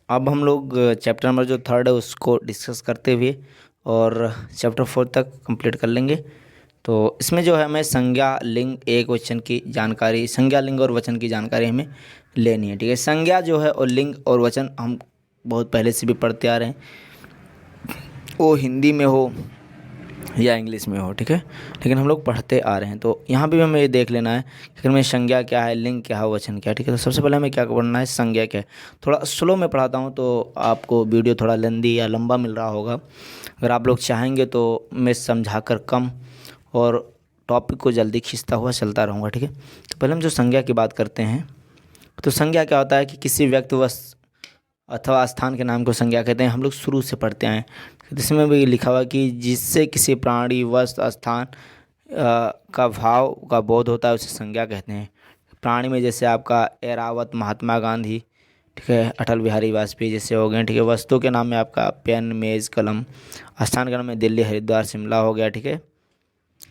अब हम लोग चैप्टर नंबर जो थर्ड है उसको डिस्कस करते हुए और चैप्टर फोर्थ तक कंप्लीट कर लेंगे। तो इसमें जो है हमें संज्ञा लिंग एक वचन की जानकारी, संज्ञा लिंग और वचन की जानकारी हमें लेनी है। ठीक है, संज्ञा जो है और लिंग और वचन हम बहुत पहले से भी पढ़ते आ रहे हैं, वो हिंदी में हो या इंग्लिश में हो। ठीक है, लेकिन हम लोग पढ़ते आ रहे हैं। तो यहाँ भी हमें ये देख लेना है कि हमें संज्ञा क्या है, लिंग क्या है, वचन क्या है। ठीक है, तो सबसे पहले हमें क्या पढ़ना है, संज्ञा क्या है। थोड़ा स्लो में पढ़ाता हूँ तो आपको वीडियो थोड़ा लेंदी या लंबा मिल रहा होगा। अगर आप लोग चाहेंगे तो मैं समझाकर कम और टॉपिक को जल्दी खींचता हुआ चलता रहूँगा। ठीक है, तो पहले हम जो संज्ञा की बात करते हैं, तो संज्ञा क्या होता है कि किसी व्यक्ति वस्तु अथवा स्थान के नाम को संज्ञा कहते हैं। हम लोग शुरू से पढ़ते आए हैं, तो इसमें भी लिखा हुआ कि जिससे किसी प्राणी वस्तु स्थान का भाव का बोध होता है उसे संज्ञा कहते हैं। प्राणी में जैसे आपका एरावत, महात्मा गांधी, ठीक है, अटल बिहारी वाजपेयी जैसे हो गए। ठीक है, वस्तु के नाम में आपका पेन, मेज़, कलम, स्थान के नाम में दिल्ली, हरिद्वार, शिमला हो गया। ठीक है,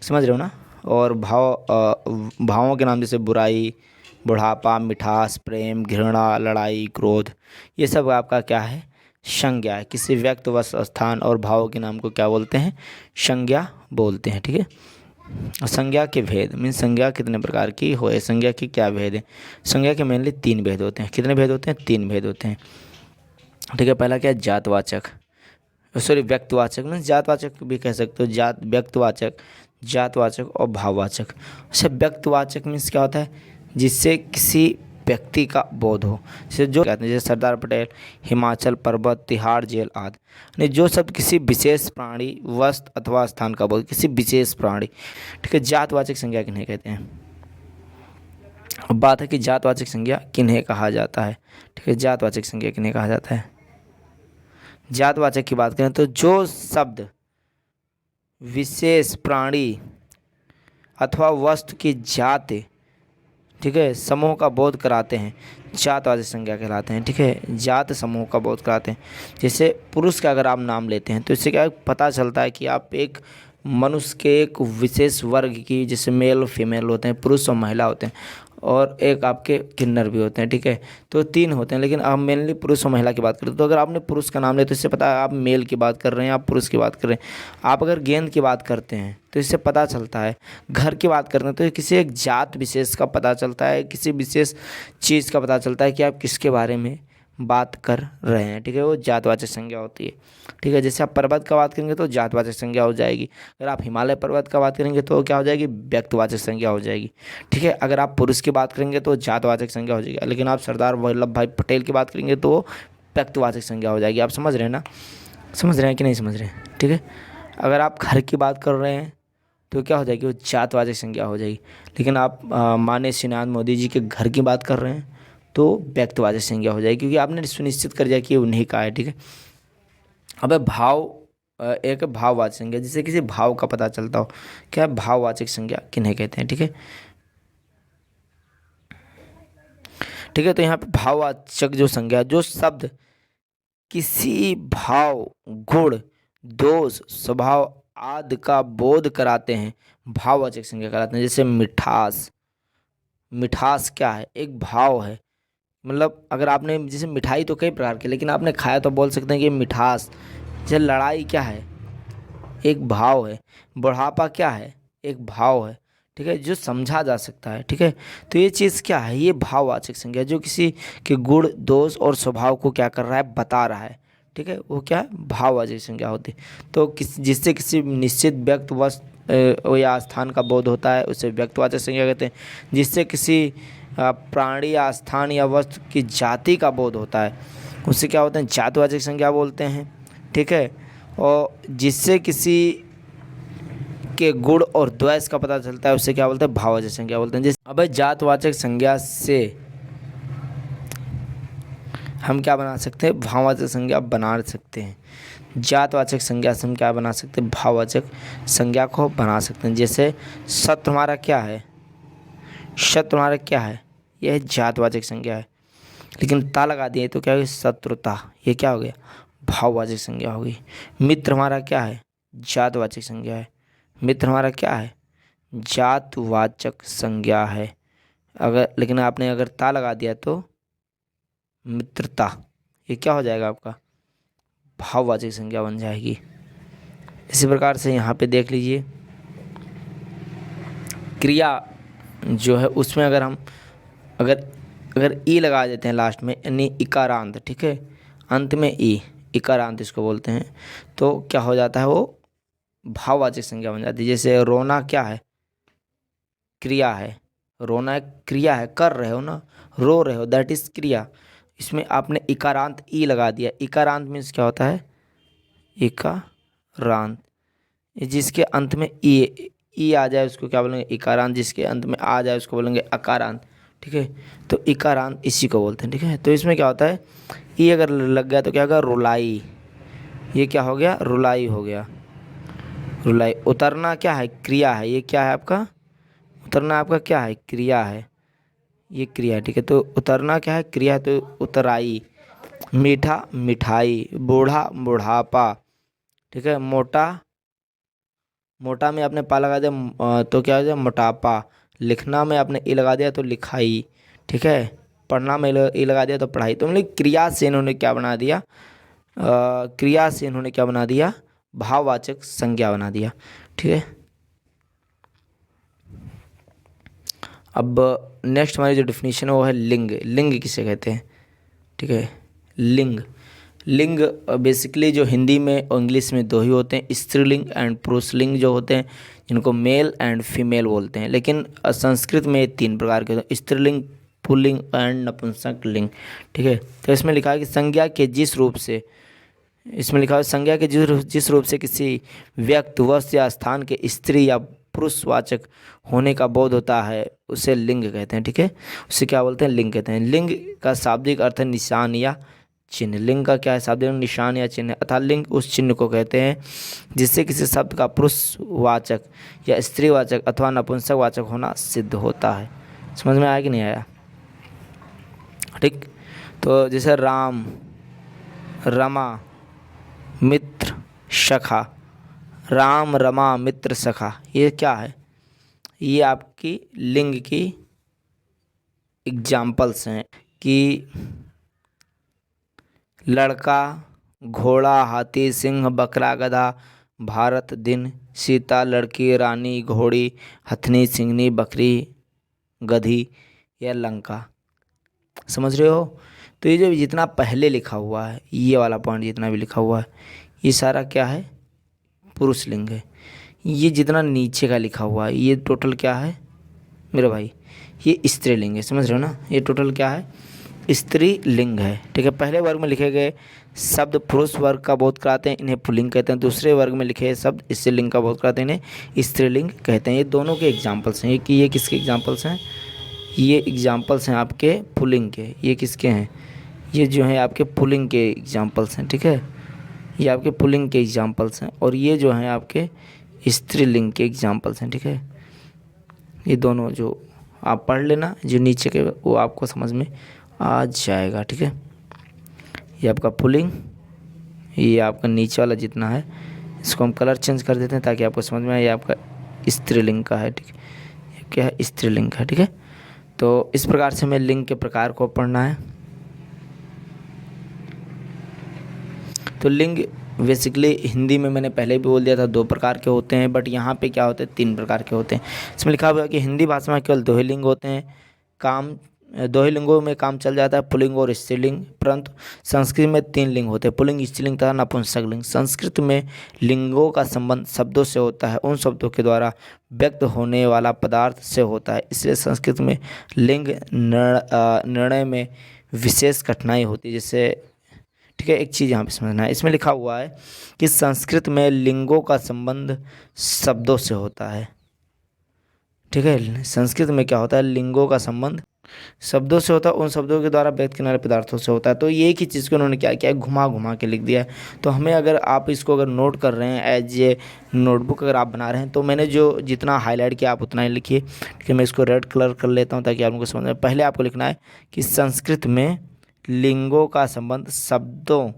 समझ रहे हो ना। और भावों के नाम जैसे बुराई, बुढ़ापा, मिठास, प्रेम, घृणा, लड़ाई, क्रोध, ये सब आपका क्या है, संज्ञा है। किसी व्यक्ति वस्तु स्थान और भाव के नाम को क्या बोलते हैं, संज्ञा बोलते हैं। ठीक है, और संज्ञा के भेद मीन संज्ञा कितने प्रकार की हो, संज्ञा की क्या भेद है। संज्ञा के मेनली तीन भेद होते हैं। कितने भेद होते हैं, तीन भेद होते हैं। ठीक है, पहला क्या है, जातवाचक, सॉरी व्यक्तवाचक, मीन्स जातवाचक भी कह सकते हो, जात व्यक्तवाचक, जातवाचक और भाववाचक। अच्छा, व्यक्तवाचक मीन्स क्या होता है, जिससे किसी व्यक्ति का बोध हो। जैसे जो कहते हैं, जैसे सरदार पटेल, हिमाचल पर्वत, तिहाड़ जेल आदि, यानी जो शब्द किसी विशेष प्राणी, वस्तु अथवा स्थान का बोध, किसी विशेष प्राणी। ठीक है, जातवाचक संज्ञा किन्हें कहते हैं। अब बात है कि जातवाचक संज्ञा किन्हें कहा जाता है। ठीक है, जातवाचक संज्ञा किन्हें कहा जाता है। जातवाचक की बात करें तो जो शब्द विशेष प्राणी अथवा वस्तु की जाति, ठीक है, समूह का बोध कराते हैं, जातवाचक संज्ञा कहलाते हैं। ठीक है, जात समूह का बोध कराते हैं। जैसे पुरुष का अगर आप नाम लेते हैं तो इससे क्या पता चलता है कि आप एक मनुष्य के एक विशेष वर्ग की, जैसे मेल और फीमेल होते हैं, पुरुष और महिला होते हैं, और एक आपके किन्नर भी होते हैं। ठीक है, तो तीन होते हैं, लेकिन आप मेनली पुरुष और महिला की बात करें तो अगर आपने पुरुष का नाम लिया तो इससे पता है आप मेल की बात कर रहे हैं, आप पुरुष की बात कर रहे हैं। आप अगर गेंद की बात करते हैं तो इससे पता चलता है, घर की बात करते हैं तो किसी एक जात विशेष का पता चलता है, किसी विशेष चीज़ का पता चलता है कि आप किसके बारे में बात कर रहे हैं। ठीक है, वो जातवाचक संज्ञा होती है। ठीक है, जैसे आप पर्वत का बात करेंगे तो जातवाचक संज्ञा हो जाएगी। अगर आप हिमालय पर्वत का बात करेंगे तो क्या हो जाएगी, व्यक्तवाचक संज्ञा हो जाएगी। ठीक है, अगर आप पुरुष की बात करेंगे तो जातवाचक संज्ञा हो जाएगी, लेकिन आप सरदार वल्लभ भाई पटेल की बात करेंगे तो वो व्यक्तवाचक संज्ञा हो जाएगी। आप समझ रहे हैं ना, समझ रहे हैं कि नहीं समझ रहे हैं। ठीक है, अगर आप घर की बात कर रहे हैं तो क्या हो जाएगी, वो जातवाचक संज्ञा हो जाएगी। लेकिन आप माननीय श्री नरेंद्र मोदी जी के घर की बात कर रहे हैं तो व्यक्तवाचक संज्ञा हो जाएगी, क्योंकि आपने सुनिश्चित कर दिया कि ये उन्हीं का है। ठीक है, अब भाव, एक भाववाचक संज्ञा, जिससे किसी भाव का पता चलता हो, क्या भाववाचक संज्ञा किन्हें कहते हैं। ठीक है, ठीक है, तो यहाँ पे भाववाचक जो संज्ञा, जो शब्द किसी भाव, गुण, दोष, स्वभाव आदि का बोध कराते हैं, भाववाचक संज्ञा कराते हैं। जैसे मिठास, मिठास क्या है, एक भाव है। मतलब अगर आपने, जैसे मिठाई तो कई प्रकार की, लेकिन आपने खाया तो बोल सकते हैं कि मिठास। जैसे लड़ाई क्या है, एक भाव है। बुढ़ापा क्या है, एक भाव है। ठीक है, जो समझा जा सकता है। ठीक है, तो ये चीज़ क्या है, ये भाववाचक संज्ञा, जो किसी के गुण, दोष और स्वभाव को क्या कर रहा है, बता रहा है। ठीक है, वो क्या है, भाववाचक संज्ञा होती है। तो जिससे किसी निश्चित व्यक्ति वस्तु या स्थान का बोध होता है उसे व्यक्तिवाचक संज्ञा कहते हैं। जिससे किसी प्राणी या स्थान या वस्तु की जाति का बोध होता है उससे क्या होते हैं, जातवाचक संज्ञा बोलते हैं। ठीक है, और जिससे किसी के गुण और द्वेष का पता चलता है उससे क्या बोलते हैं, भाववाचक संज्ञा बोलते हैं। जैसे अब जातवाचक संज्ञा से हम क्या बना सकते हैं, भाववाचक संज्ञा बना सकते हैं। जातवाचक संज्ञा से हम क्या बना सकते हैं, भाववाचक संज्ञा को बना सकते हैं। जैसे सत्य हमारा क्या है, सत्य हमारा क्या है, यह जातवाचक संज्ञा है। लेकिन ता लगा दिए तो क्या होगी, शत्रुता, ये क्या हो गया, भाववाचक संज्ञा होगी। मित्र हमारा क्या है, जातवाचक संज्ञा है। मित्र हमारा क्या है, जातवाचक संज्ञा है। अगर लेकिन आपने अगर ता लगा दिया तो मित्रता, ये क्या हो जाएगा आपका, भाववाचक संज्ञा बन जाएगी। इसी प्रकार से यहाँ पे देख लीजिए, क्रिया जो है उसमें अगर हम अगर अगर ई लगा देते हैं लास्ट में, यानी इकारांत, ठीक है, अंत में ई, इकारांत इसको बोलते हैं, तो क्या हो जाता है, वो भाववाचक संज्ञा बन जाती है। जैसे रोना क्या है, क्रिया है, रोना एक क्रिया है, कर रहे हो ना, रो रहे हो, दैट इज क्रिया। इसमें आपने इकारांत ई लगा दिया। इकारांत मीन्स क्या होता है, इकारांत, जिसके अंत में ई आ जाए उसको क्या बोलेंगे, इकारांत। जिसके अंत में आ जाए उसको बोलेंगे अकारांत, ठीक है। तो इकारांत इसी को बोलते हैं, ठीक है। तो इसमें क्या होता है, ई अगर लग गया तो क्या होगा, रुलाई, ये क्या हो गया, रुलाई हो गया, रुलाई। उतरना क्या है, क्रिया है, ये क्या है आपका, उतरना आपका क्या है, क्रिया है, ये क्रिया है, ठीक है। तो उतरना क्या है, क्रिया, तो उतराई। मीठा, मिठाई। बूढ़ा, बुढ़ापा, ठीक है। मोटा, मोटा में आपने पा लगा दिया तो क्या हो जाए, मोटापा। लिखना में आपने ई लगा दिया तो लिखाई, ठीक है। पढ़ना में ई लगा दिया तो पढ़ाई। तो मतलब क्रिया से इन्होंने क्या बना दिया, क्रिया से इन्होंने क्या बना दिया, भाववाचक संज्ञा बना दिया, ठीक है। अब नेक्स्ट हमारी जो डिफिनीशन है वो है लिंग। लिंग किसे कहते हैं, ठीक है। लिंग, लिंग बेसिकली जो हिंदी में और इंग्लिश में दो ही होते हैं, स्त्रीलिंग एंड पुरुषलिंग जो होते हैं, जिनको मेल एंड फीमेल बोलते हैं। लेकिन संस्कृत में तीन प्रकार के होते हैं, स्त्रीलिंग, पुल्लिंग एंड नपुंसक लिंग, ठीक है। तो इसमें लिखा है कि संज्ञा के जिस रूप से, इसमें लिखा है संज्ञा के जिस रूप से किसी व्यक्ति, वस्तु या स्थान के स्त्री या पुरुषवाचक होने का बोध होता है उसे लिंग कहते हैं, ठीक है। उसे क्या बोलते हैं, लिंग कहते हैं। लिंग का शाब्दिक अर्थ है निशान या चिन्ह। लिंग का क्या है, शाब्दिक निशान या चिन्ह, अर्थात लिंग उस चिन्ह को कहते हैं जिससे किसी शब्द का पुरुषवाचक या स्त्रीवाचक अथवा नपुंसकवाचक होना सिद्ध होता है। समझ में आया कि नहीं आया, ठीक। तो जैसे राम, रमा, मित्र, सखा। राम, रमा, मित्र, सखा, ये क्या है, ये आपकी लिंग की एग्जाम्पल्स हैं कि लड़का, घोड़ा, हाथी, सिंह, बकरा, गधा, भारत, दिन, सीता, लड़की, रानी, घोड़ी, हथनी, सिंहनी, बकरी, गधी या लंका। समझ रहे हो। तो ये जो जितना पहले लिखा हुआ है, ये वाला पॉइंट जितना भी लिखा हुआ है, ये सारा क्या है, पुरुष लिंग है। ये जितना नीचे का लिखा हुआ है, ये टोटल क्या है मेरे भाई, ये स्त्रीलिंग है। समझ रहे हो ना, ये टोटल क्या है, स्त्री लिंग है, ठीक है। पहले वर्ग में लिखे गए शब्द पुरुष वर्ग का बोध कराते हैं, इन्हें पुल्लिंग कहते हैं। दूसरे वर्ग में लिखे शब्द स्त्रीलिंग का बोध कराते हैं, इन्हें स्त्रीलिंग कहते हैं। ये दोनों के एग्जाम्पल्स हैं। ये किसके एग्जाम्पल्स हैं, ये एग्जाम्पल्स हैं आपके पुल्लिंग के। ये किसके हैं, ये जो है आपके पुल्लिंग के एग्जाम्पल्स हैं, ठीक है। ये आपके पुल्लिंग के एग्जाम्पल्स हैं और ये जो हैं आपके स्त्रीलिंग के एग्जाम्पल्स हैं, ठीक है। ये दोनों जो आप पढ़ लेना, जो नीचे के वो आपको समझ में आ जाएगा, ठीक है। ये आपका पुल्लिंग, ये आपका नीचे वाला जितना है इसको हम कलर चेंज कर देते हैं ताकि आपको समझ में आए। ये आपका स्त्रीलिंग का है, ठीक है। ये क्या है, स्त्रीलिंग का, ठीक है। तो इस प्रकार से हमें लिंग के प्रकार को पढ़ना है। तो लिंग बेसिकली हिंदी में मैंने पहले भी बोल दिया था, दो प्रकार के होते हैं, बट यहाँ पे क्या होते हैं, तीन प्रकार के होते हैं। इसमें लिखा हुआ है कि हिंदी भाषा में केवल दो ही लिंग होते हैं, दो ही लिंगों में काम चल जाता है, पुल्लिंग और स्त्रीलिंग। परंतु संस्कृत में तीन लिंग होते हैं, पुल्लिंग, स्त्रीलिंग तथा नपुंसक लिंग। संस्कृत में लिंगों का संबंध शब्दों से होता है, उन शब्दों के द्वारा व्यक्त होने वाला पदार्थ से होता है। इसलिए संस्कृत में लिंग निर्णय में विशेष कठिनाई होती है। जैसे, ठीक है, एक चीज़ यहाँ पे समझना है, इसमें लिखा हुआ है कि संस्कृत में लिंगों का संबंध शब्दों से होता है, ठीक है। संस्कृत में क्या होता है, लिंगों का संबंध शब्दों से होता है, उन शब्दों के द्वारा व्यक्त करने वाले पदार्थों से होता है। तो ये एक ही चीज़ को उन्होंने क्या किया है, घुमा घुमा के लिख दिया है। तो हमें अगर आप इसको अगर नोट कर रहे हैं, एज ए नोटबुक अगर आप बना रहे हैं, तो मैंने जो जितना हाईलाइट किया आप उतना ही लिखिए, ठीक है। मैं इसको रेड कलर कर लेता हूँ ताकि आप लोगों को समझ में। पहले आपको लिखना है कि संस्कृत में लिंगों का संबंध शब्दों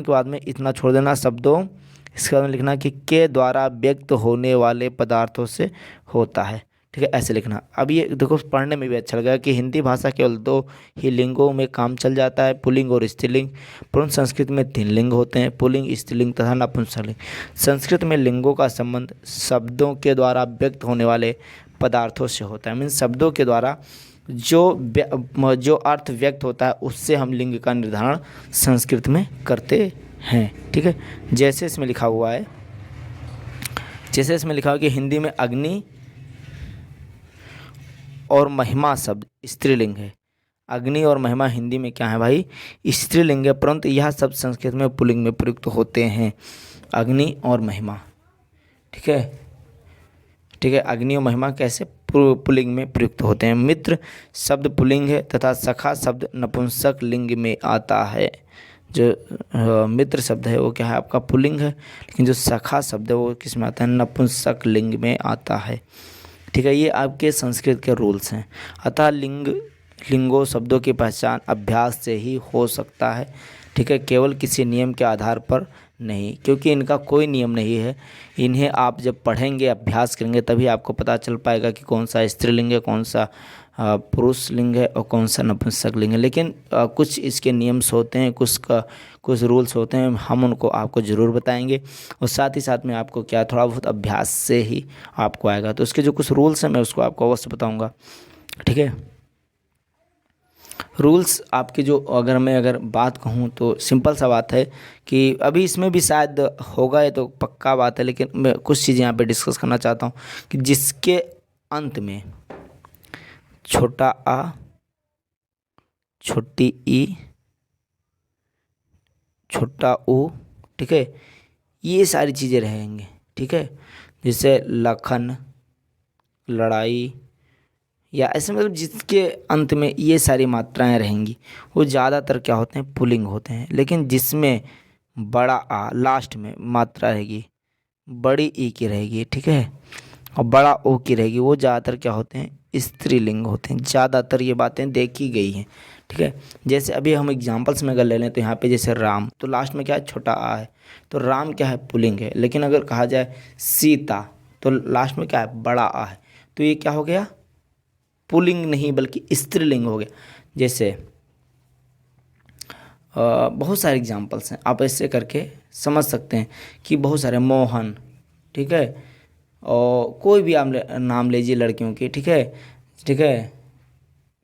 के बाद में इतना छोड़ देना, शब्दों, इसके बाद में लिखना कि के द्वारा व्यक्त होने वाले पदार्थों से होता है, ठीक है, ऐसे लिखना। अब ये देखो पढ़ने में भी अच्छा लगेगा कि हिंदी भाषा केवल दो ही लिंगों में काम चल जाता है, पुल्लिंग और स्त्रीलिंग, परंतु संस्कृत में तीन लिंग होते हैं, पुल्लिंग, स्त्रीलिंग तथा नपुंसकलिंग। संस्कृत में लिंगों का संबंध शब्दों के द्वारा व्यक्त होने वाले पदार्थों से होता है। मीन्स शब्दों के द्वारा जो अर्थ व्यक्त होता है उससे हम लिंग का निर्धारण संस्कृत में करते हैं। ठीक है, जैसे इसमें लिखा हुआ है, कि हिंदी में अग्नि और महिमा शब्द स्त्रीलिंग है। अग्नि और महिमा हिंदी में क्या है भाई, स्त्रीलिंग है, परंतु यह शब्द संस्कृत में पुल्लिंग में प्रयुक्त होते हैं, अग्नि और महिमा। ठीक है, अग्नि और महिमा कैसे पुल्लिंग में प्रयुक्त होते हैं। मित्र शब्द पुल्लिंग है तथा सखा शब्द नपुंसक लिंग में आता है। जो मित्र शब्द है वो क्या है आपका पुल्लिंग है, लेकिन जो सखा शब्द है वो किस में आता है, नपुंसक लिंग में आता है। ठीक है, ये आपके संस्कृत के रूल्स हैं। अतः लिंगों शब्दों की पहचान अभ्यास से ही हो सकता है। ठीक है, केवल किसी नियम के आधार पर नहीं, क्योंकि इनका कोई नियम नहीं है। इन्हें आप जब पढ़ेंगे, अभ्यास करेंगे, तभी आपको पता चल पाएगा कि कौन सा स्त्रीलिंग है, कौन सा पुरुष लिंग है और कौन सा नपुंसक लिंग है। लेकिन कुछ इसके नियम्स होते हैं, कुछ रूल्स होते हैं, हम उनको आपको ज़रूर बताएंगे। और साथ ही साथ में आपको क्या थोड़ा बहुत अभ्यास से ही आपको आएगा। तो उसके जो कुछ रूल्स हैं मैं उसको आपको अवश्य बताऊँगा। ठीक है, रूल्स आपके जो अगर बात कहूँ तो सिंपल सा बात है कि अभी इसमें भी शायद होगा, ये तो पक्का बात है, लेकिन मैं कुछ चीज़ें यहाँ पे डिस्कस करना चाहता हूँ कि जिसके अंत में छोटा आ, छोटी ई, छोटा ऊ, ठीक है, ये सारी चीज़ें रहेंगे। ठीक है, जैसे लखन, लड़ाई, या ऐसे मतलब जिसके अंत में ये सारी मात्राएं रहेंगी वो ज़्यादातर क्या होते हैं, पुल्लिंग होते हैं। लेकिन जिसमें बड़ा आ लास्ट में मात्रा रहेगी, बड़ी ई की रहेगी, ठीक है, और बड़ा ओ की रहेगी, वो ज़्यादातर क्या होते हैं, स्त्रीलिंग होते हैं। ज़्यादातर ये बातें देखी गई हैं। ठीक है, जैसे अभी हम एग्जांपल्स में अगर ले लें तो यहाँ पे जैसे राम, तो लास्ट में क्या है, छोटा आ है, तो राम क्या है, पुल्लिंग है। लेकिन अगर कहा जाए सीता, तो लास्ट में क्या है, बड़ा आ है, तो ये क्या हो गया, पुल्लिंग नहीं बल्कि स्त्रीलिंग हो गया। जैसे बहुत सारे एग्जांपल्स हैं, आप ऐसे करके समझ सकते हैं कि बहुत सारे मोहन, ठीक है, और कोई भी आप नाम लीजिए लड़कियों के, ठीक है,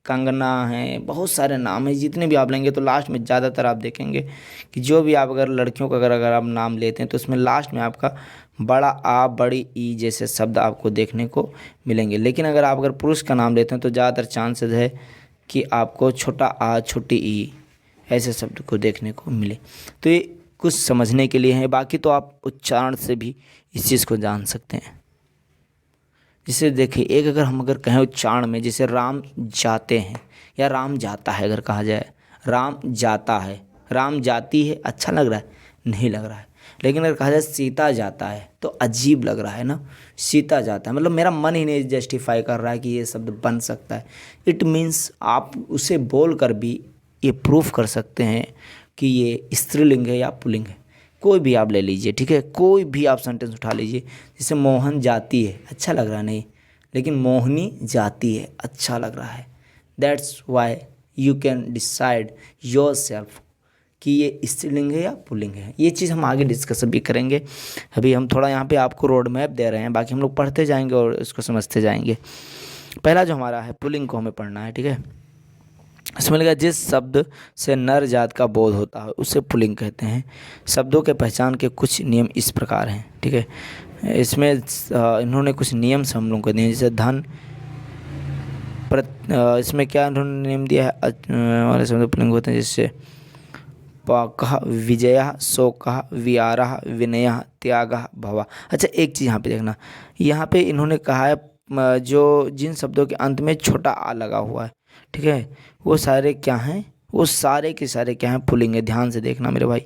कंगना है, बहुत सारे नाम हैं, जितने भी आप लेंगे तो लास्ट में ज़्यादातर आप देखेंगे कि जो भी आप अगर लड़कियों का अगर आप नाम लेते हैं तो उसमें लास्ट में आपका बड़ा आ, बड़ी ई जैसे शब्द आपको देखने को मिलेंगे। लेकिन अगर पुरुष का नाम लेते हैं तो ज़्यादातर चांसेस है कि आपको छोटा आ, छोटी ई ऐसे शब्द को देखने को मिले। तो ये कुछ समझने के लिए है, बाकी तो आप उच्चारण से भी इस चीज़ को जान सकते हैं। जैसे देखिए, एक अगर कहें उच्चारण में, जैसे राम जाते हैं या राम जाता है, अगर कहा जाए राम जाता है, राम जाती है, अच्छा लग रहा है, नहीं लग रहा है। लेकिन अगर कहा जाए सीता जाता है तो अजीब लग रहा है ना, सीता जाता है, मतलब मेरा मन ही नहीं जस्टिफाई कर रहा है कि ये शब्द बन सकता है। इट मीन्स आप उसे बोल कर भी ये प्रूफ कर सकते हैं कि ये स्त्रीलिंग है या पुल्लिंग है। कोई भी आप ले लीजिए, ठीक है, कोई भी आप सेंटेंस उठा लीजिए। जैसे मोहन जाती है, अच्छा लग रहा नहीं, लेकिन मोहिनी जाती है, अच्छा लग रहा है। That's why you can decide your self कि ये स्त्रीलिंग है या पुल्लिंग है। ये चीज़ हम आगे डिस्कस भी करेंगे। अभी हम थोड़ा यहाँ पे आपको रोड मैप दे रहे हैं, बाकी हम लोग पढ़ते जाएंगे और इसको समझते जाएंगे। पहला जो हमारा है पुल्लिंग को हमें पढ़ना है, ठीक है। इसमें लिखा, जिस शब्द से नर जात का बोध होता है उसे पुल्लिंग कहते हैं। शब्दों के पहचान के कुछ नियम इस प्रकार हैं, ठीक है। इसमें इन्होंने कुछ नियम से हम लोगों को दिए, जैसे धन इसमें क्या इन्होंने नियम दिया है, वाले शब्द पुल्लिंग होते हैं, जैसे पाकः विजयः शोकः विहारः विनयः त्यागः भवः। अच्छा, एक चीज़ यहाँ पे देखना, यहाँ पे इन्होंने कहा है जो जिन शब्दों के अंत में छोटा आ लगा हुआ है, ठीक है, वो सारे क्या हैं, वो सारे के सारे क्या हैं, पुल्लिंग है। ध्यान से देखना मेरे भाई,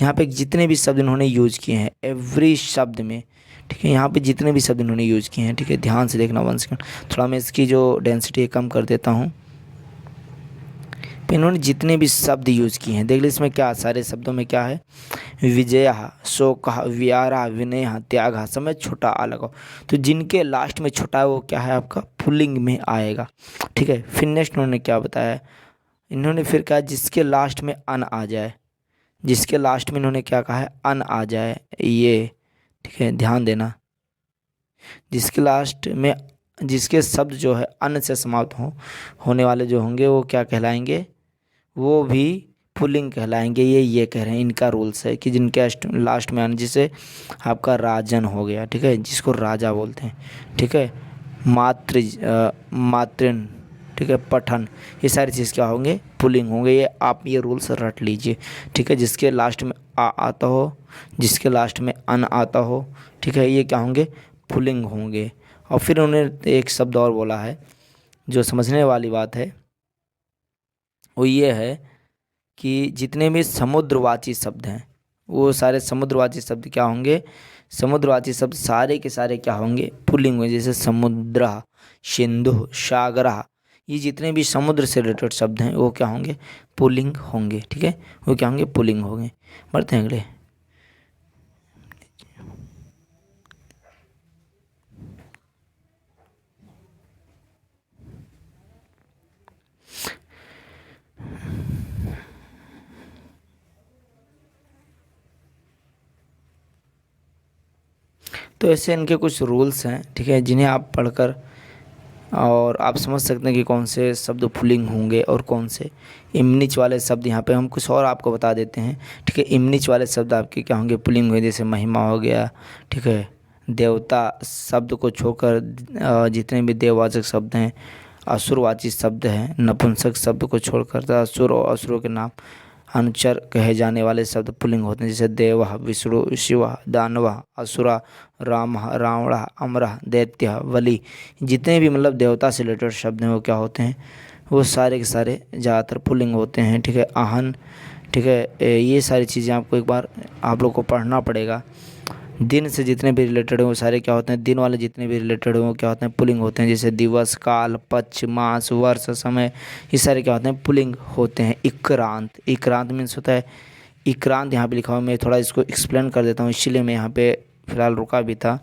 यहाँ पे जितने भी शब्द इन्होंने यूज किए हैं, एवरी शब्द में, ठीक है, यहाँ पे जितने भी शब्द इन्होंने यूज किए हैं, ठीक है, ध्यान से देखना। 1 सेकंड, थोड़ा मैं इसकी जो डेंसिटी कम कर देता हूँ। तो इन्होंने जितने भी शब्द यूज़ किए हैं देख लीजिए, इसमें क्या सारे शब्दों में क्या है, विजय, शोक, व्यारा, विनय, त्याग, समय छोटा आ लगाओ। तो जिनके लास्ट में छोटा है वो क्या है आपका पुल्लिंग में आएगा। ठीक है, फिर नेक्स्ट इन्होंने क्या बताया, इन्होंने फिर कहा जिसके लास्ट में अन आ जाए, जिसके लास्ट में इन्होंने क्या कहा है, अन आ जाए ये। ठीक है, ध्यान देना, जिसके लास्ट में जिसके शब्द जो है अन से समाप्त होने वाले जो होंगे वो क्या कहलाएंगे, वो भी पुल्लिंग कहलाएंगे। ये कह रहे हैं, इनका रूल्स है कि जिनके लास्ट में अन, जैसे आपका राजन हो गया, ठीक है, जिसको राजा बोलते हैं। ठीक है, मातृन, ठीक है, पठन, ये सारी चीज़ क्या होंगे, पुल्लिंग होंगे। ये आप ये रूल्स रट लीजिए। ठीक है, जिसके लास्ट में आ आता हो, जिसके लास्ट में अन आता हो, ठीक है, ये क्या होंगे, पुल्लिंग होंगे। और फिर उन्होंने एक शब्द और बोला है जो समझने वाली बात है, वो ये है कि जितने भी समुद्रवाची शब्द हैं वो सारे समुद्रवाची शब्द क्या होंगे, समुद्रवाची शब्द सारे के सारे क्या होंगे, पुल्लिंग होंगे। जैसे समुद्र, सिंधु, सागर, ये जितने भी समुद्र से रिलेटेड शब्द हैं वो क्या होंगे, पुल्लिंग होंगे। ठीक है, वो क्या होंगे, पुल्लिंग होंगे। बढ़ते हैं अगले। तो ऐसे इनके कुछ रूल्स हैं, ठीक है, जिन्हें आप पढ़कर और आप समझ सकते हैं कि कौन से शब्द पुल्लिंग होंगे और कौन से इमनिच वाले शब्द। यहाँ पे हम कुछ और आपको बता देते हैं। ठीक है, इमनिच वाले शब्द आपके क्या होंगे, पुल्लिंग होंगे। जैसे महिमा हो गया, ठीक है, देवता शब्द को छोड़कर जितने भी देववाचक शब्द हैं, असुरवाची शब्द हैं, नपुंसक शब्द को छोड़कर तो असुर और असुरों के नाम अनुचर कहे जाने वाले शब्द पुल्लिंग होते हैं। जैसे देव, विष्णु, शिव, दानव, असुरा, राम, रावण, अमर, दैत्य, बलि, जितने भी मतलब देवता से रिलेटेड शब्द हैं वो क्या होते हैं, वो सारे के सारे ज़्यादातर पुल्लिंग होते हैं। ठीक है, आहन, ठीक है, ये सारी चीज़ें आपको एक बार आप लोग को पढ़ना पड़ेगा। दिन से जितने भी रिलेटेड हैं वो सारे क्या होते हैं, दिन वाले जितने भी रिलेटेड हैं वो क्या होते हैं, पुल्लिंग होते हैं। जैसे दिवस, काल, पक्ष, मास, वर्ष, समय, ये सारे क्या होते हैं, पुल्लिंग होते हैं। इक्रांत, इक्रांत मीन्स होता है, इक्रांत यहाँ पे लिखा हुआ, मैं थोड़ा इसको एक्सप्लेन कर देता हूँ, इसीलिए मैं यहाँ पे फिलहाल रुका भी था।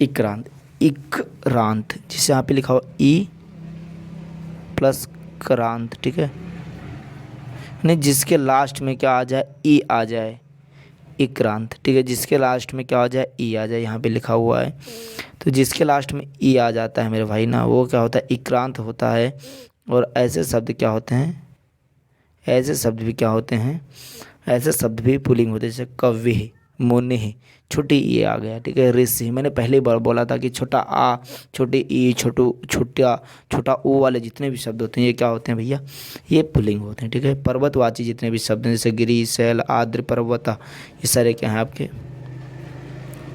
इक्रांत, इक्रांत जिसे यहाँ पे लिखा हुआ ई प्लस क्रांत, ठीक है, नहीं जिसके लास्ट में क्या आ जाए, ई आ जाए, इक्रांत। ठीक है, जिसके लास्ट में क्या आ जाए, ई आ जाए, यहाँ पे लिखा हुआ है। तो जिसके लास्ट में ई आ जाता है मेरे भाई ना, वो क्या होता है, इक्रांत होता है। और ऐसे शब्द क्या होते हैं, ऐसे शब्द भी क्या होते हैं, ऐसे शब्द भी पुल्लिंग होते हैं। जैसे कवि, मुनि, छोटी ई आ गया, ठीक है, ऋषि, मैंने पहले बार बोला था कि छोटा आ, छोटी ई, छोटा ऊ वाले जितने भी शब्द होते हैं ये क्या होते हैं भैया, ये पुल्लिंग होते हैं। ठीक है, पर्वतवाची जितने भी शब्द हैं, जैसे गिरि, शैल, आर्द्र, पर्वत, ये सारे क्या हैं आपके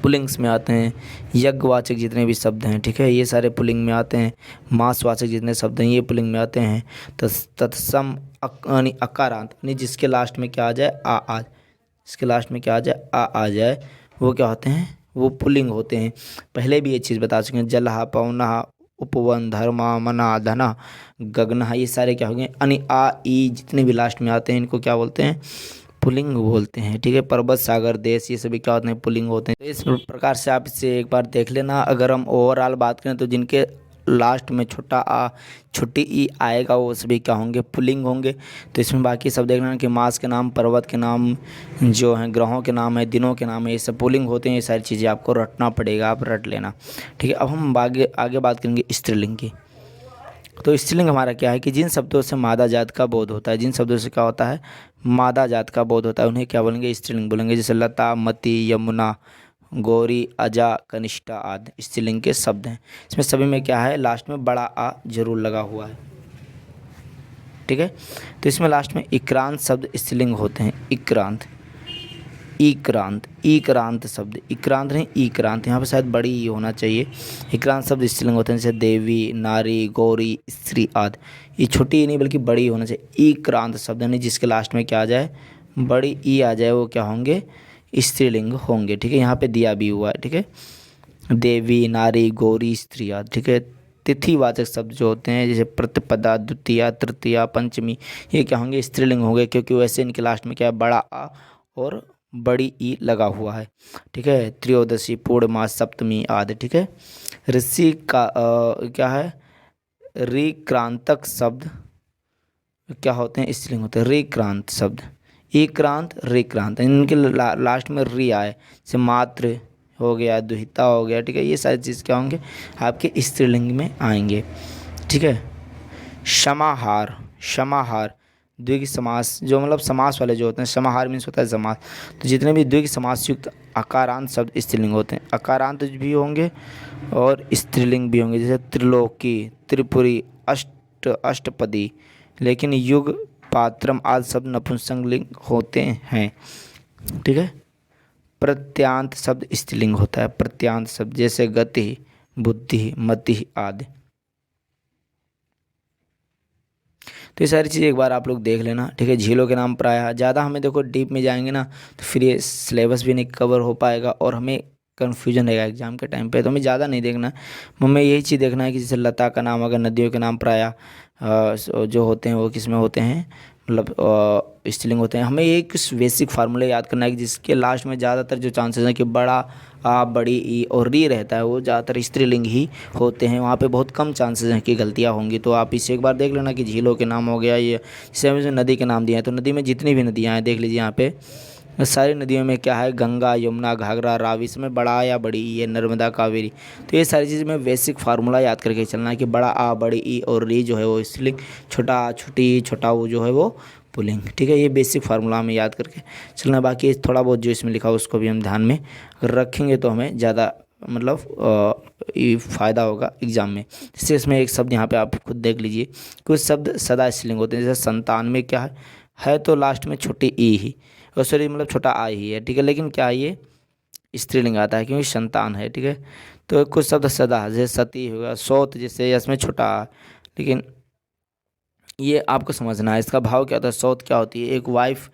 पुल्लिंग्स में आते हैं। यज्ञवाचक जितने भी शब्द हैं, ठीक है, ये सारे पुल्लिंग में आते हैं। मासवाचक जितने शब्द हैं ये पुल्लिंग में आते हैं। तत्सम यानी अकारांत, यानी जिसके लास्ट में क्या आ जाए, आ जिसके लास्ट में क्या आ जाए, आ जाए, वो क्या होते हैं, वो पुल्लिंग होते हैं। पहले भी ये चीज़ बता चुके हैं। जलहा, पवना, उपवन, धर्मा, मना, धना, गगना, ये सारे क्या हो गए, यानी आ ई जितने भी लास्ट में आते हैं इनको क्या बोलते हैं, पुल्लिंग बोलते हैं। ठीक है, पर्वत, सागर, देश, ये सभी क्या होते हैं, पुल्लिंग होते हैं। तो इस प्रकार से आप इसे एक बार देख लेना। अगर हम ओवरऑल बात करें तो जिनके लास्ट में छोटा आ, छोटी ई आएगा वो सभी क्या होंगे, पुल्लिंग होंगे। तो इसमें बाकी सब देख लेना कि मास के नाम, पर्वत के नाम जो हैं, ग्रहों के नाम है, दिनों के नाम है, ये सब पुल्लिंग होते हैं। ये सारी चीज़ें आपको रटना पड़ेगा, आप रट लेना। ठीक है, अब हम आगे बात करेंगे स्त्रीलिंग की। तो स्त्रीलिंग हमारा क्या है कि जिन शब्दों से मादा जात का बोध होता है, जिन शब्दों से क्या होता है, मादा जात का बोध होता है, उन्हें क्या बोलेंगे, स्त्रीलिंग बोलेंगे। जैसे लता, मति, यमुना, गौरी, अजा, कनिष्ठा आदि स्त्रीलिंग के शब्द हैं। इसमें सभी में क्या है, लास्ट में बड़ा आ जरूर लगा हुआ है। ठीक है, तो इसमें लास्ट में इक्रांत शब्द स्त्रीलिंग होते हैं। इक्रांत, इक्रांत, इक्रांत शब्द, इक्रांत नहीं इक्रांत, यहाँ पे शायद बड़ी ई होना चाहिए। इक्रांत शब्द स्त्रीलिंग होते हैं। जैसे देवी, नारी, गौरी, स्त्री आदि, ये छोटी नहीं बल्कि बड़ी होना चाहिए। इक्रांत शब्द यानी जिसके लास्ट में क्या आ जाए, बड़ी ई आ जाए, वो क्या होंगे, स्त्रीलिंग होंगे। ठीक है, यहाँ पे दिया भी हुआ है। ठीक है, देवी, नारी, गौरी, स्त्री आदि। ठीक है, तिथिवाचक शब्द जो होते हैं जैसे प्रतिपदा, द्वितीया, तृतीया, पंचमी, ये क्या होंगे? स्त्रीलिंग होंगे, क्योंकि वैसे इनके लास्ट में क्या है? बड़ा आ और बड़ी ई लगा हुआ है। ठीक है, त्रयोदशी, पूर्णिमा, सप्तमी आदि। ठीक है, ऋषि का क्या है? रिक्रांतक शब्द क्या होते हैं? स्त्रीलिंग होते हैं। रिक्रांत शब्द, इक्रांत, रिक्रांत, इनके लास्ट में री आए, जैसे मात्र हो गया, दुहिता हो गया। ठीक है, ये सारी चीज़ क्या होंगे? आपके स्त्रीलिंग में आएंगे। ठीक है, समाहार, समाहार द्विगु समास, जो मतलब समास वाले जो होते हैं, समाहार मीन्स होता है समास। तो जितने भी द्विगु समास युक्त अकारांत शब्द स्त्रीलिंग होते हैं, अकारांत भी होंगे और स्त्रीलिंग भी होंगे, जैसे त्रिलोकी, त्रिपुरी, अष्टपदी। लेकिन युग, पात्रम आदि शब्द नपुंसकलिंग होते हैं। ठीक है, प्रत्यांत शब्द स्त्रीलिंग होता है, प्रत्यांत शब्द, जैसे गति, बुद्धि, मति आदि। तो ये सारी चीज़ एक बार आप लोग देख लेना। ठीक है, झीलों के नाम प्रायः ज़्यादा हमें देखो डीप में जाएंगे ना तो फिर ये सिलेबस भी नहीं कवर हो पाएगा और हमें कन्फ्यूजन रहेगा एग्जाम के टाइम पे। तो हमें ज़्यादा नहीं देखना है, हमें यही चीज़ देखना है कि जैसे लता का नाम, अगर नदियों के नाम प्रायः जो होते हैं वो किस में होते हैं? मतलब स्त्रीलिंग होते हैं। हमें एक बेसिक फार्मूला याद करना है कि जिसके लास्ट में ज़्यादातर जो चांसेस हैं कि बड़ा आ, बड़ी ई और री रहता है, वो ज़्यादातर स्त्रीलिंग ही होते हैं। वहाँ पे बहुत कम चांसेस हैं कि गलतियाँ होंगी। तो आप इसे एक बार देख लेना कि झीलों के नाम हो गया, ये जैसे हमें नदी के नाम दिए हैं, तो नदी में जितनी भी नदियाँ हैं देख लीजिए यहाँ पे, सारी नदियों में क्या है? गंगा, यमुना, घाघरा, रावी, इसमें बड़ा या बड़ी ई है, नर्मदा, कावेरी। तो ये सारी चीज़ में बेसिक फार्मूला याद करके चलना है कि बड़ा आ, बड़ी ई और री जो है वो स्त्रीलिंग, छोटा आ, छोटी, छोटा वो जो है वो पुल्लिंग। ठीक है, ये बेसिक फार्मूला हमें याद करके चलना। बाकी थोड़ा बहुत जो इसमें लिखा हो उसको भी हम ध्यान में रखेंगे तो हमें ज़्यादा मतलब ये फ़ायदा होगा एग्जाम में। जैसे इसमें एक शब्द यहाँ पे आप खुद देख लीजिए, कुछ शब्द सदा स्त्रीलिंग होते हैं, जैसे संतान में क्या है तो लास्ट में छोटी ई ही, और सॉरी मतलब छोटा आ ही है। ठीक है, लेकिन क्या ये स्त्रीलिंग आता है क्योंकि संतान है। ठीक है, तो कुछ शब्द सदा, जैसे सती हो गया, सौत, जैसे इसमें छोटा आ, लेकिन ये आपको समझना है इसका भाव क्या होता है। सौत क्या होती है? एक वाइफ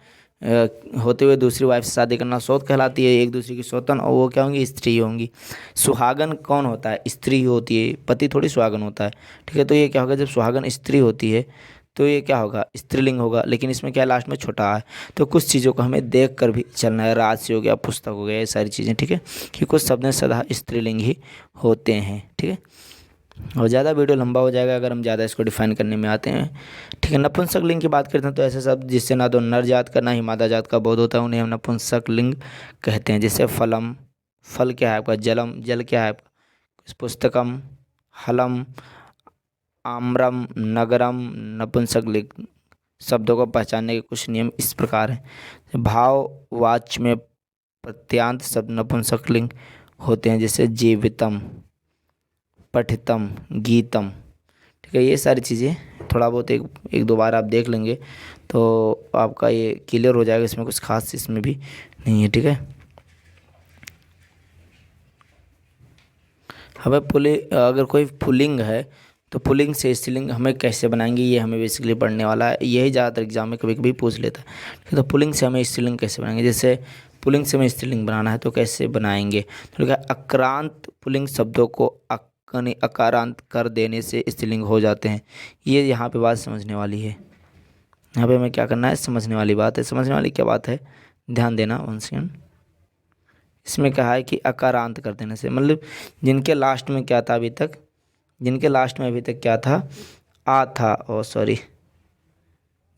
होते हुए दूसरी वाइफ से शादी करना सौत कहलाती है, एक दूसरे की सौतन, और वो क्या होंगी? स्त्री होंगी। सुहागन कौन होता है? स्त्री होती है, पति थोड़ी सुहागन होता है। ठीक है, तो ये क्या होगा? जब सुहागन स्त्री होती है तो ये क्या होगा? स्त्रीलिंग होगा, लेकिन इसमें क्या लास्ट में छोटा है। तो कुछ चीज़ों को हमें देख कर भी चलना है, राशि हो गया, पुस्तक हो गया, ये सारी चीज़ें। ठीक है, कि कुछ शब्द सदा स्त्रीलिंग ही होते हैं। ठीक है, और ज़्यादा वीडियो लंबा हो जाएगा अगर हम ज़्यादा इसको डिफाइन करने में आते हैं। ठीक है, नपुंसक लिंग की बात करते हैं तो ऐसे शब्द जिससे ना तो नर जात का ना ही मादा जात का बोध होता है, उन्हें हम नपुंसक लिंग कहते हैं। जैसे फलम, फल क्या है आपका? जलम, जल क्या है आपका? पुस्तकम, हलम, आम्रम, नगरम, नपुंसक लिंग। शब्दों को पहचानने के कुछ नियम इस प्रकार हैं। भाववाच्य में प्रत्यांत शब्द नपुंसक लिंग होते हैं, जैसे जीवितम, पठितम, गीतम। ठीक है, ये सारी चीज़ें थोड़ा बहुत एक दो बार आप देख लेंगे तो आपका ये क्लियर हो जाएगा, इसमें कुछ खास इसमें भी नहीं है। ठीक है, हमें अगर कोई पुल्लिंग है तो पुल्लिंग से स्त्रीलिंग हमें कैसे बनाएंगे, ये हमें बेसिकली पढ़ने वाला है। यही ज़्यादातर एग्जाम में कभी कभी पूछ लेता है। ठीक है, तो पुल्लिंग से हमें स्त्रीलिंग कैसे बनाएंगे? जैसे पुल्लिंग से हमें स्त्रीलिंग बनाना है तो कैसे बनाएंगे? तो क्या अक्रांत पुल्लिंग शब्दों को अकारांत कर देने से स्त्रीलिंग हो जाते हैं। ये यहाँ पे बात समझने वाली है। यहाँ पे हमें क्या करना है? समझने वाली बात है। समझने वाली क्या बात है? ध्यान देना वन सेकंड। इसमें कहा है कि अकारांत कर देने से, मतलब जिनके लास्ट में क्या था अभी तक, जिनके लास्ट में अभी तक क्या था? आ था, ओ सॉरी,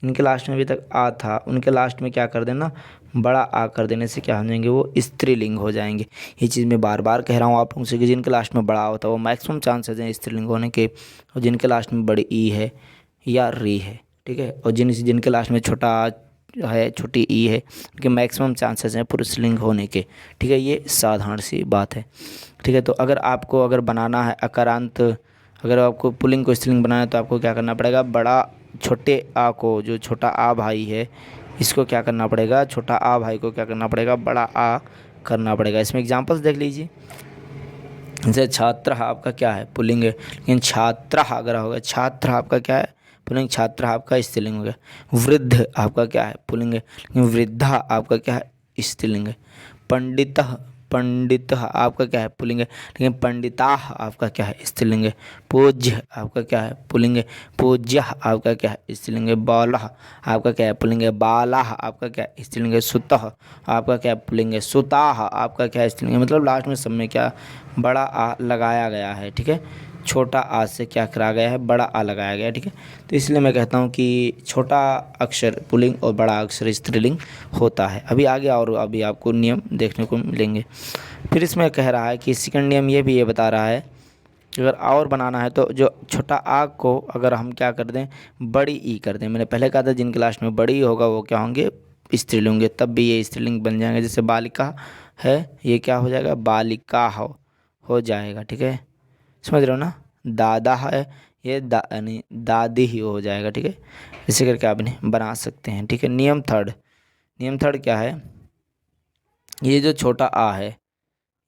जिनके लास्ट में अभी तक आ था उनके लास्ट में क्या कर देना? बड़ा आ कर देने से क्या हो जाएंगे? वो स्त्रीलिंग हो जाएंगे। ये चीज़ मैं बार बार कह रहा हूँ आप लोगों से कि जिनके लास्ट में बड़ा होता है वो मैक्सिमम चांसेस हैं स्त्रीलिंग होने के, और जिनके लास्ट में बड़ी ई है या री है। ठीक है, और जिनके लास्ट में छोटा आ है, छोटी ई है, उनके मैक्सिमम चांसेस हैं पुरुषलिंग होने के। ठीक है, ये साधारण सी बात है। ठीक है, तो अगर बनाना है अकारांत, अगर आपको पुल्लिंग को स्त्रीलिंग बनाना है तो आपको क्या करना पड़ेगा? बड़ा छोटे आ को, जो छोटा आ भाई है, इसको क्या करना पड़ेगा? छोटा आ भाई को क्या करना पड़ेगा? बड़ा आ करना पड़ेगा। इसमें एग्जांपल्स देख लीजिए। जैसे छात्र आपका क्या है? पुल्लिंग है, लेकिन छात्र अगर होगा, छात्र आपका क्या है? पुल्लिंग। छात्र आपका स्त्रीलिंग हो गया। वृद्ध आपका क्या है? पुल्लिंग है, लेकिन वृद्धा आपका क्या है? स्त्रीलिंग है। पंडित पंडितः आपका क्या है पुल्लिंग है, लेकिन पंडिताः आपका क्या है स्त्रीलिंग है। पूज्य आपका क्या है पुल्लिंग है, पूज्यः आपका क्या है स्त्रीलिंग है। बालः आपका क्या है पुल्लिंग है, बालाः आपका क्या है स्त्रीलिंग है। सुतः आपका क्या है पुल्लिंग है, सुताः आपका क्या है स्त्रीलिंग है। मतलब लास्ट में सब में क्या बड़ा आ लगाया गया है, ठीक है। छोटा आ से क्या करा गया है, बड़ा आ लगाया गया है, ठीक है। तो इसलिए मैं कहता हूँ कि छोटा अक्षर पुल्लिंग और बड़ा अक्षर स्त्रीलिंग होता है। अभी आगे और अभी आपको नियम देखने को मिलेंगे। फिर इसमें कह रहा है कि सेकंड नियम ये बता रहा है कि अगर और बनाना है तो जो छोटा आ को अगर हम क्या कर दें, बड़ी ई कर दें। मैंने पहले कहा था जिनके लास्ट में बड़ी होगा वो क्या होंगे, स्त्रीलिंग होंगे, तब भी ये स्त्रीलिंग बन जाएंगे। जैसे बालिका है, ये क्या हो जाएगा, बालिका हो जाएगा, ठीक है। समझ रहे हो ना। दादा है, ये यानी दादी ही हो जाएगा, ठीक है। इसे करके आप इन्हें बना सकते हैं, ठीक है। नियम थर्ड क्या है, ये जो छोटा आ है,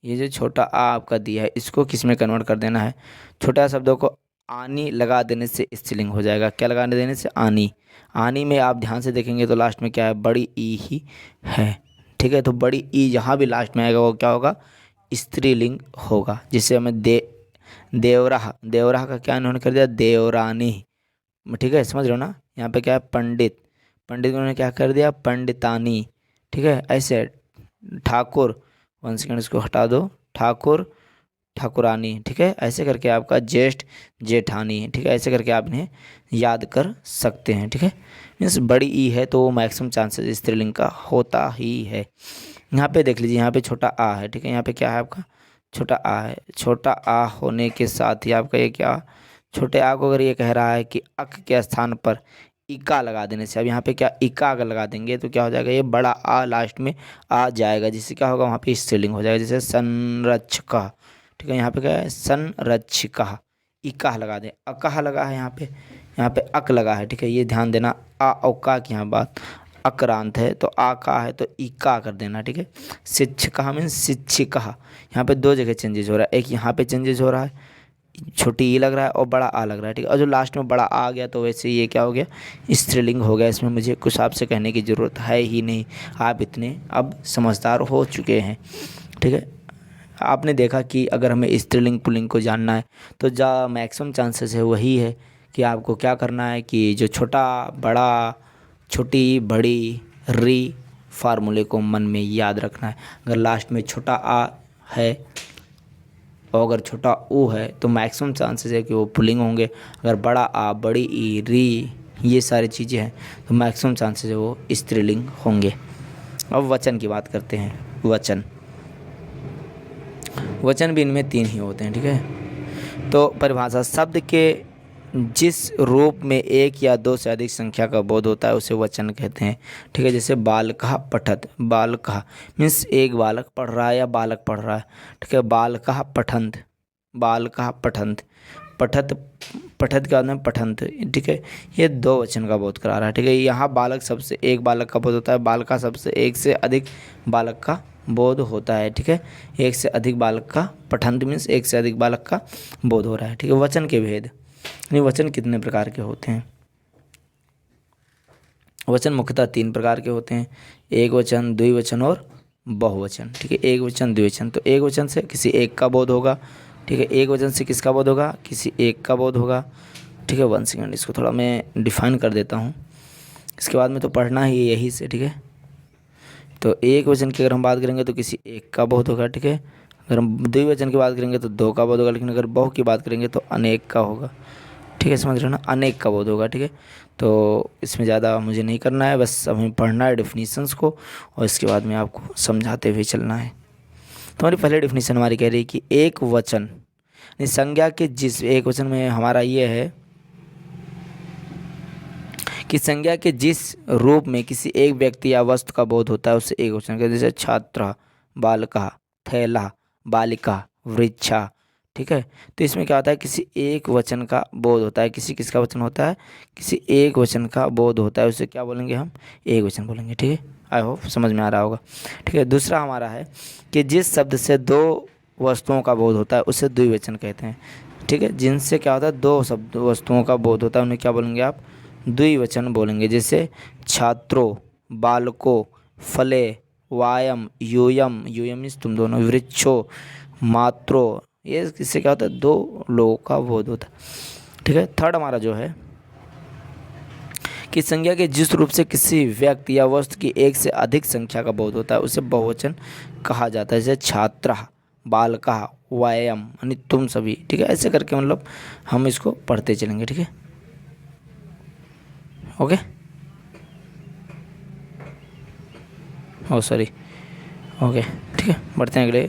ये जो छोटा आ आपका दिया है, इसको किस में कन्वर्ट कर देना है। छोटा शब्दों को आनी लगा देने से स्त्रीलिंग हो जाएगा। क्या लगा देने से, आनी। आनी में आप ध्यान से देखेंगे तो लास्ट में क्या है, बड़ी ई ही है, ठीक है। तो बड़ी ई जहाँ भी लास्ट में आएगा वो क्या होगा, स्त्रीलिंग होगा। जिससे हमें देवराह का क्या इन्होंने कर दिया, देवरानी, ठीक है। समझ रहे हो ना। यहाँ पे क्या है, पंडित को उन्होंने क्या कर दिया, पंडितानी, ठीक है। ऐसे ठाकुर, 1 सेकंड इसको हटा दो, ठाकुर ठाकुरानी, ठीक है। ऐसे करके आपका ज्येष्ठ जेठानी, ठीक है। ऐसे करके आप इन्हें याद कर सकते हैं, ठीक है। मीन्स बड़ी ई है तो मैक्सिमम चांसेस स्त्रीलिंग का होता ही है। यहाँ पे देख लीजिए, यहाँ पे छोटा आ है, ठीक है। यहाँ पे क्या है आपका, छोटा आ है। छोटा आ होने के साथ ही आपका ये क्या, छोटे आ को अगर ये कह रहा है कि अक के स्थान पर इका लगा देने से, अब यहाँ पे क्या इका अगर लगा देंगे तो क्या हो जाएगा, ये बड़ा आ लास्ट में आ जाएगा, जिससे क्या होगा, वहाँ पे स्त्रीलिंग हो जाएगा। जैसे संरक्षका, ठीक है। यहाँ पे क्या है, संरक्षिका, इका लगा दें, अकह लगा है यहाँ पे अक लगा है, ठीक है। ये ध्यान देना, आ और का की यहाँ बात, अक्रांत है तो आ का है तो इका कर देना, ठीक है। शिक्षिका मीन्स शिक्षिका, यहाँ पे दो जगह चेंजेस हो रहा है, एक यहाँ पे चेंजेस हो रहा है, छोटी ई लग रहा है और बड़ा आ लग रहा है, ठीक है। और जो लास्ट में बड़ा आ गया तो वैसे ये क्या हो गया, स्त्रीलिंग हो गया। इसमें मुझे कुछ आपसे कहने की ज़रूरत है ही नहीं, आप इतने अब समझदार हो चुके हैं, ठीक है। आपने देखा कि अगर हमें स्त्रीलिंग पुल्लिंग को जानना है तो जो मैक्सिमम चांसेस है वही है कि आपको क्या करना है कि जो छोटा बड़ा छोटी बड़ी री फार्मूले को मन में याद रखना है। अगर लास्ट में छोटा आ है और अगर छोटा ऊ है तो मैक्सिमम चांसेस है कि वो पुल्लिंग होंगे। अगर बड़ा आ, बड़ी ई, री, ये सारी चीज़ें हैं तो मैक्सिमम चांसेस है वो स्त्रीलिंग होंगे। अब वचन की बात करते हैं। वचन भी इनमें 3 ही होते हैं, ठीक है। तो परिभाषा, शब्द के जिस रूप में एक या दो से अधिक संख्या का बोध होता है उसे वचन कहते हैं, ठीक है। जैसे बालकः पठत, बालकः मीन्स एक बालक पढ़ रहा है या बालक पढ़ रहा है, ठीक है। बालकः पठन्त, बालकः पठन्त, पठत पठत के बाद में पठन्त, ठीक है। ये 2 वचन का बोध करा रहा है, ठीक है। यहाँ बालक सबसे एक बालक का बोध होता है, बालका सबसे एक से अधिक बालक का बोध होता है, ठीक है। एक से अधिक बालक का, पठन्त मीन्स एक से अधिक बालक का बोध हो रहा है, ठीक है। वचन के भेद, यानी वचन कितने प्रकार के होते हैं। वचन मुख्यतः 3 प्रकार के होते हैं, एक वचन, द्विवचन और बहुवचन, ठीक है। एक वचन, द्विवचन, तो एक वचन से किसी एक का बोध होगा, ठीक है। एक वचन से किसका बोध होगा, किसी एक का बोध होगा, ठीक है। 1 सेकंड इसको थोड़ा मैं डिफाइन कर देता हूँ, इसके बाद में तो पढ़ना ही यही से, ठीक है। तो एक वचन की अगर हम बात करेंगे तो किसी एक का बोध होगा, ठीक है। अगर हम द्विवचन की बात करेंगे तो 2 का बोध होगा, लेकिन अगर बहु की बात करेंगे तो अनेक का होगा, ठीक है। समझ रहे हो ना, अनेक का बोध होगा, ठीक है। तो इसमें ज़्यादा मुझे नहीं करना है, बस हमें पढ़ना है डेफिनेशंस को और इसके बाद में आपको समझाते हुए चलना है। तो हमारी पहले डेफिनेशन हमारी कह रही है कि एक वचन यानी संज्ञा के जिस, एक वचन में हमारा ये है कि संज्ञा के जिस रूप में किसी एक व्यक्ति या वस्तु का बोध होता है उससे एक वचन कहते हैं। जैसे छात्र, बालका, थैला, बालिका, वृक्षा, ठीक है। तो इसमें क्या होता है, किसी एक वचन का बोध होता है, किसी किसका वचन होता है, किसी एक वचन का बोध होता है, उसे क्या बोलेंगे हम, एक वचन बोलेंगे, ठीक है। आई होप समझ में आ रहा होगा, ठीक है। दूसरा हमारा है कि जिस शब्द से 2 वस्तुओं का बोध होता है उसे द्विवचन कहते हैं, ठीक है। जिनसे क्या होता है 2 शब्द वस्तुओं का बोध होता है उन्हें क्या बोलेंगे आप, द्विवचन बोलेंगे। जैसे छात्रों, बालकों, फले, वायम, यूयम, यूयम मीन्स तुम दोनों, वृक्षो, मात्रो, ये इससे क्या होता है, दो लोगों का बोध होता है। ठीक है, थर्ड हमारा जो है कि संज्ञा के जिस रूप से किसी व्यक्ति या वस्तु की एक से अधिक संख्या का बोध होता है उसे बहुवचन कहा जाता है। जैसे छात्रः, बालकः, वयम यानी तुम सभी। ठीक है, ऐसे करके मतलब हम इसको पढ़ते चलेंगे। ठीक है, ओके, ओ सॉरी, ओके। ठीक है, बढ़ते हैं अगले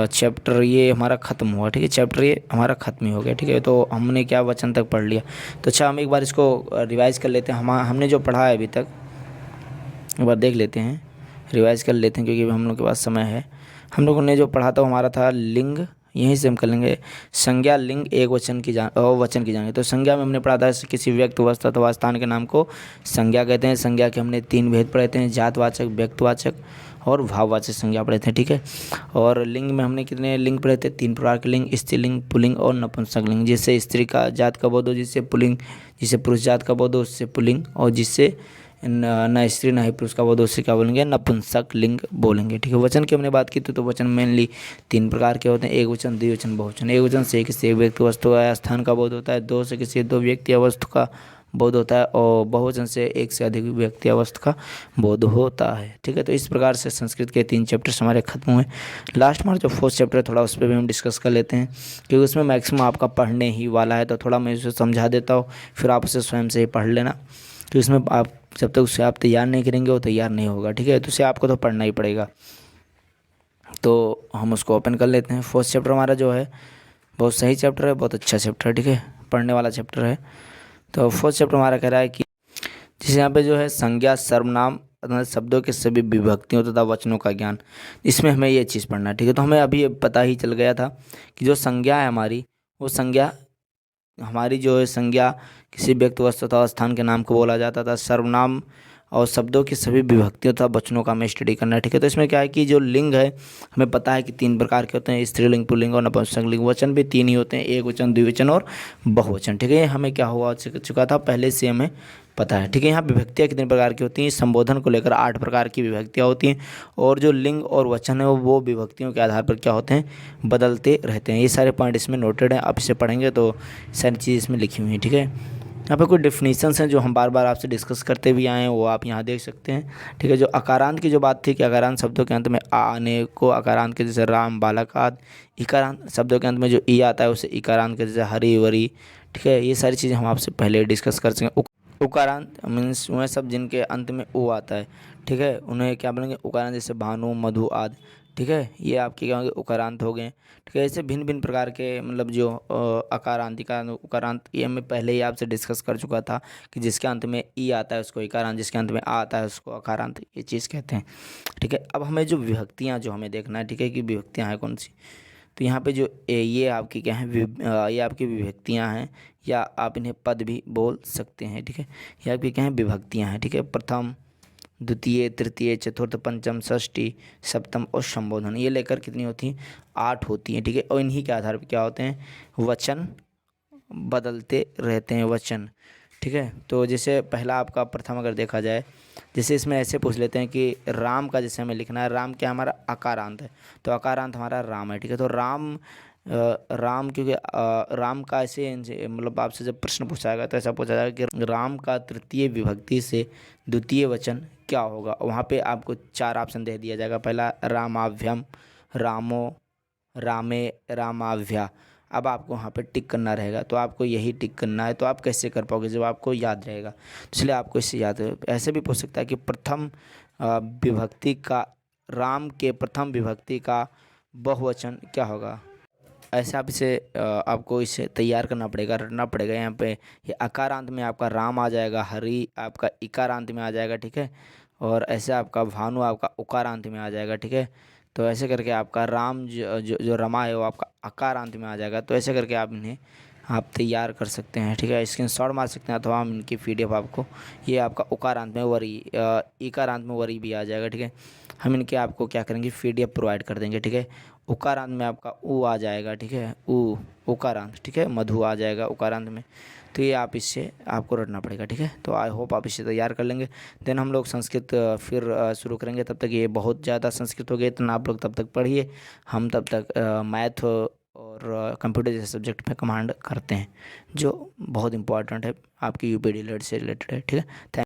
चैप्टर। ये हमारा ख़त्म हुआ। ठीक है, चैप्टर ये हमारा ख़त्म ही हो गया। ठीक है, तो हमने क्या वचन तक पढ़ लिया। तो अच्छा, हम एक बार इसको रिवाइज़ कर लेते हैं। हमने जो पढ़ा है अभी तक एक बार देख लेते हैं, रिवाइज़ कर लेते हैं, क्योंकि हम लोग के पास समय है। हम लोगों ने जो पढ़ा था वो हमारा था लिंग, यहीं से हम कर लेंगे संज्ञा, लिंग, एक वचन की वचन की जाएंगे। तो संज्ञा में हमने पढ़ा था किसी व्यक्ति, वस्तु अथवा स्थान के नाम को संज्ञा कहते हैं। संज्ञा के हमने 3 भेद पढ़े थे, जातवाचक, व्यक्तिवाचक और भाववाचक संज्ञा पढ़े थे। ठीक है, और लिंग में हमने कितने लिंग पढ़े थे, 3 प्रकार के लिंग, स्त्रीलिंग, पुल्लिंग और नपुंसक लिंग। जिससे स्त्री का जात का बोध हो, जिससे पुल्लिंग, जिससे पुरुष जात का बोध हो उससे पुल्लिंग, और जिससे न स्त्री न ही पुरुष का बोध हो उससे क्या बोलेंगे, नपुंसक लिंग बोलेंगे। ठीक है, वचन की हमने बात की थी, तो वचन मेनली 3 प्रकार के होते हैं, एक वचन, द्विवचन, बहुवचन। एक वचन से किसी एक व्यक्ति, वस्तु या स्थान का बोध होता है। 2 से किसी 2 व्यक्ति या वस्तु का बोध होता है, और बहुवचन से 1 से अधिक व्यक्ति या वस्तु का बोध होता है। ठीक है, तो इस प्रकार से संस्कृत के 3 चैप्टर्स हमारे खत्म हुए। लास्ट हमारा जो 4th चैप्टर है थोड़ा उस पर भी हम डिस्कस कर लेते हैं, क्योंकि उसमें मैक्सिमम आपका पढ़ने ही वाला है। तो थोड़ा मैं इसे समझा देता हूँ, फिर आप उसे स्वयं से ही पढ़ लेना। तो इसमें आप जब तक उसे आप तैयार नहीं करेंगे वो तैयार नहीं होगा। ठीक है, तो उसे आपको तो पढ़ना ही पड़ेगा। तो हम उसको ओपन कर लेते हैं। 4th चैप्टर हमारा जो है बहुत सही चैप्टर है, बहुत अच्छा चैप्टर है। ठीक है, पढ़ने वाला चैप्टर है। तो 4th चैप्टर हमारा कह रहा है कि जिसे यहाँ पे जो है संज्ञा, सर्वनाम, शब्दों के सभी विभक्तियों तथा वचनों का ज्ञान, इसमें हमें ये चीज़ पढ़ना है। ठीक है, तो हमें अभी ये पता ही चल गया था कि जो संज्ञा है हमारी, वो संज्ञा हमारी जो है संज्ञा किसी व्यक्ति, वस्तु अथवा स्थान के नाम को बोला जाता था। सर्वनाम और शब्दों की सभी विभक्तियों तथा वचनों का हमें स्टडी करना है। ठीक है, तो इसमें क्या है कि जो लिंग है हमें पता है कि 3 प्रकार के होते हैं, स्त्रीलिंग, पुल्लिंग और नपुंसक लिंग। वचन भी 3 ही होते हैं, एक वचन, द्विवचन और बहुवचन। ठीक है, ये हमें क्या हुआ चुका था पहले से हमें पता है। ठीक है, यहाँ विभक्तियाँ कितने प्रकार की होती हैं, संबोधन को लेकर 8 प्रकार की विभक्तियाँ होती हैं, और जो लिंग और वचन है वो विभक्तियों के आधार पर क्या होते हैं, बदलते रहते हैं। ये सारे पॉइंट इसमें नोटेड हैं, आप इसे पढ़ेंगे तो सारी चीज़ इसमें लिखी हुई हैं। ठीक है, यहाँ पे कुछ डेफिनेशंस हैं जो हम बार बार आपसे डिस्कस करते भी आए हैं, वो आप यहाँ देख सकते हैं। ठीक है, जो अकारांत की जो बात थी कि अकारांत शब्दों के अंत में आ आने को अकारांत के जैसे राम, बालक आदि। इकारांत शब्दों के अंत में जो ई आता है उसे इकारांत के जैसे हरी, वरी। ठीक है, ये सारी चीज़ें हम आपसे पहले डिस्कस कर चुके हैं। उकारांत मीन्स वह सब जिनके अंत में ओ आता है। ठीक है, उन्हें क्या बोलेंगे, उकारांत, जैसे भानु, मधु आदि। ठीक है, ये आपके क्या होंगे, उकारांत हो गए। ठीक है, ऐसे भिन्न भिन्न प्रकार के मतलब जो अकारांत, इकारांत, उकारांत, ये मैं पहले ही आपसे डिस्कस कर चुका था कि जिसके अंत में ई आता है उसको इकारांत, जिसके अंत में आ आता है उसको अकारांत, ये चीज़ कहते हैं। ठीक है, अब हमें जो विभक्तियाँ जो हमें देखना है, ठीक है, कि विभक्तियाँ हैं कौन सी। तो यहाँ पे जो ये आपकी क्या है, ये आपकी विभक्तियाँ हैं, या आप इन्हें पद भी बोल सकते हैं। ठीक है, ये आपकी क्या है, विभक्तियाँ हैं। ठीक है, प्रथम, द्वितीय, तृतीय, चतुर्थ, पंचम, षष्ठी, सप्तम और संबोधन, ये लेकर कितनी होती हैं, 8 होती हैं। ठीक है, और इन्हीं के आधार पर क्या होते हैं, वचन बदलते रहते हैं, वचन। ठीक है, तो जैसे पहला आपका प्रथम अगर देखा जाए, जैसे इसमें ऐसे पूछ लेते हैं कि राम का जैसे हमें लिखना है, राम क्या हमारा अकारांत है, तो अकारांत हमारा राम है। ठीक है, तो राम राम, क्योंकि राम का ऐसे मतलब आपसे जब प्रश्न पूछा जाएगा तो ऐसा पूछा जाएगा कि राम का तृतीय विभक्ति से द्वितीय वचन क्या होगा। वहाँ पे आपको 4 ऑप्शन दे दिया जाएगा। पहला रामाभ्यम, रामो, रामे, रामाभ्या। अब आपको वहाँ पे टिक करना रहेगा, तो आपको यही टिक करना है। तो आप कैसे कर पाओगे जब आपको याद रहेगा, इसलिए आपको इससे याद है। ऐसे भी पूछ सकता है कि प्रथम विभक्ति का, राम के प्रथम विभक्ति का बहुवचन क्या होगा। ऐसे आप इसे आपको इसे तैयार करना पड़ेगा, रटना पड़ेगा। यहाँ पे ये अकारांत में आपका राम आ जाएगा, हरि आपका इकारांत में आ जाएगा। ठीक है, और ऐसे आपका भानु आपका उकारांत में आ जाएगा। ठीक है, तो ऐसे करके आपका राम जो रमा है वो आपका अकारांत में आ जाएगा। तो ऐसे करके आप इन्हें आप तैयार कर सकते हैं। ठीक है, स्क्रीनशॉट मार सकते हैं, अथवा हम इनकी PDF आपको, ये आपका उकारांत में वरी, इकारांत में वरी भी आ जाएगा। ठीक है, हम इनके आपको क्या करेंगे, PDF प्रोवाइड कर देंगे। ठीक है, उकारांत में आपका ऊ आ जाएगा, ठीक है, ऊ उकारांत, ठीक है, मधु आ जाएगा उकारांत में। तो ये आप इससे आपको रटना पड़ेगा, ठीक है। तो आई होप आप इसे तैयार कर लेंगे। देन हम लोग संस्कृत फिर शुरू करेंगे। तब तक ये बहुत ज़्यादा संस्कृत हो गए, इतना आप लोग तब तक पढ़िए, हम तब तक मैथ और कंप्यूटर जैसे सब्जेक्ट में कमांड करते हैं, जो बहुत इंपॉर्टेंट है, आपकी यूपीडी से रिलेटेड है, ठीक है।